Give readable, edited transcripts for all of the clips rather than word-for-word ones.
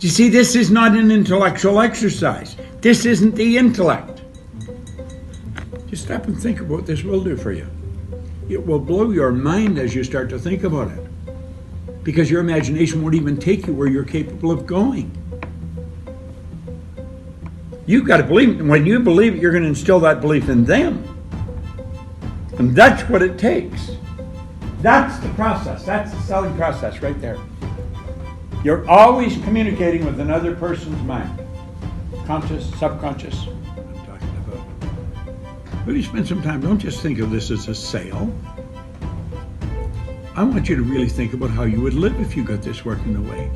You see, this is not an intellectual exercise. This isn't the intellect. Just stop and think of what this will do for you. It will blow your mind as you start to think about it, because your imagination won't even take you where you're capable of going. You've got to believe it. When you believe it, you're going to instill that belief in them. And that's what it takes. That's the process. That's the selling process right there. You're always communicating with another person's mind. Conscious, subconscious. I'm talking about. Really spend some time. Don't just think of this as a sale. I want you to really think about how you would live if you got this working the way.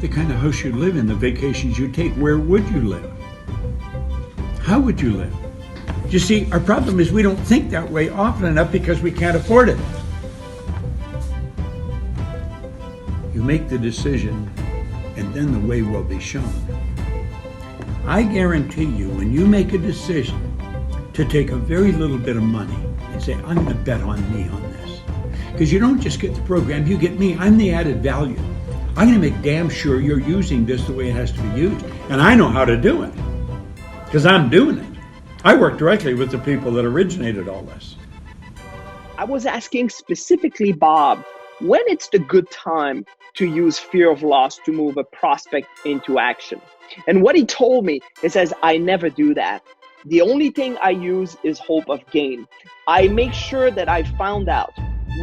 The kind of house you'd live in, the vacations you'd take. Where would you live? How would you live? You see, our problem is we don't think that way often enough because we can't afford it. You make the decision, and then the way will be shown. I guarantee you, when you make a decision to take a very little bit of money and say, I'm going to bet on me on this. Because you don't just get the program, you get me. I'm the added value. I'm going to make damn sure you're using this the way it has to be used. And I know how to do it, because I'm doing it. I work directly with the people that originated all this. I was asking specifically Bob, when it's the good time to use fear of loss to move a prospect into action. And what he told me, he says, I never do that. The only thing I use is hope of gain. I make sure that I found out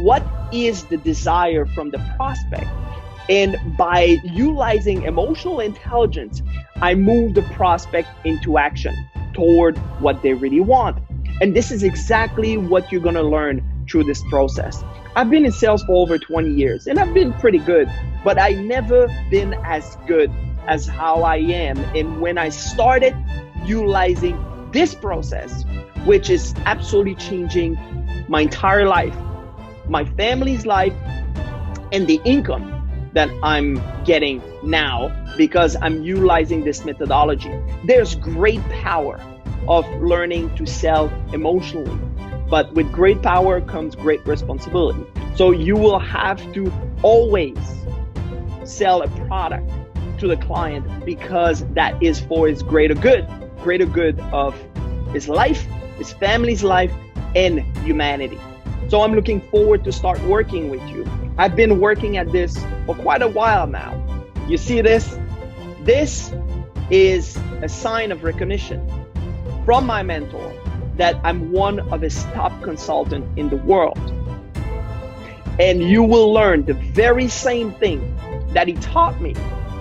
what is the desire from the prospect. And by utilizing emotional intelligence, I move the prospect into action toward what they really want. And this is exactly what you're going to learn through this process. I've been in sales for over 20 years and I've been pretty good, but I never been as good as how I am. And when I started utilizing this process, which is absolutely changing my entire life, my family's life, and the income that I'm getting now because I'm utilizing this methodology. There's great power of learning to sell emotionally, but with great power comes great responsibility. So you will have to always sell a product to the client because that is for his greater good of his life, his family's life, and humanity. So I'm looking forward to start working with you. I've been working at this for quite a while now. You see this? This is a sign of recognition from my mentor that I'm one of his top consultants in the world. And you will learn the very same thing that he taught me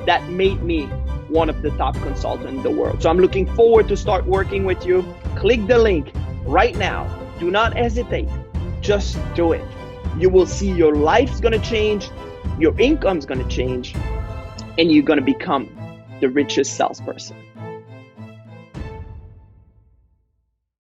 that made me one of the top consultants in the world. So I'm looking forward to start working with you. Click the link right now. Do not hesitate. Just do it. You will see your life's going to change, your income's going to change, and you're going to become the richest salesperson.